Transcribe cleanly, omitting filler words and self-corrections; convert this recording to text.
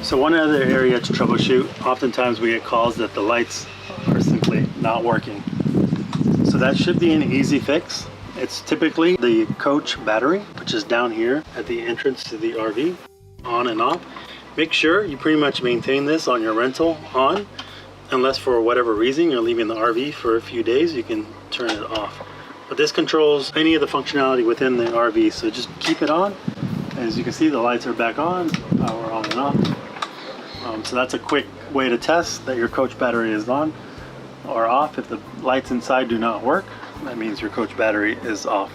So one other area to troubleshoot, oftentimes we get calls that the lights are simply not working. So that should be an easy fix. It's typically the coach battery, which is down here at the entrance to the RV, on and off. Make sure you pretty much maintain this on your rental on, unless for whatever reason you're leaving the RV for a few days, you can turn it off. But this controls any of the functionality within the RV, so just keep it on. As you can see, the lights are back on, power on and off. So that's a quick way to test that your coach battery is on or off. If the lights inside do not work, that means your coach battery is off.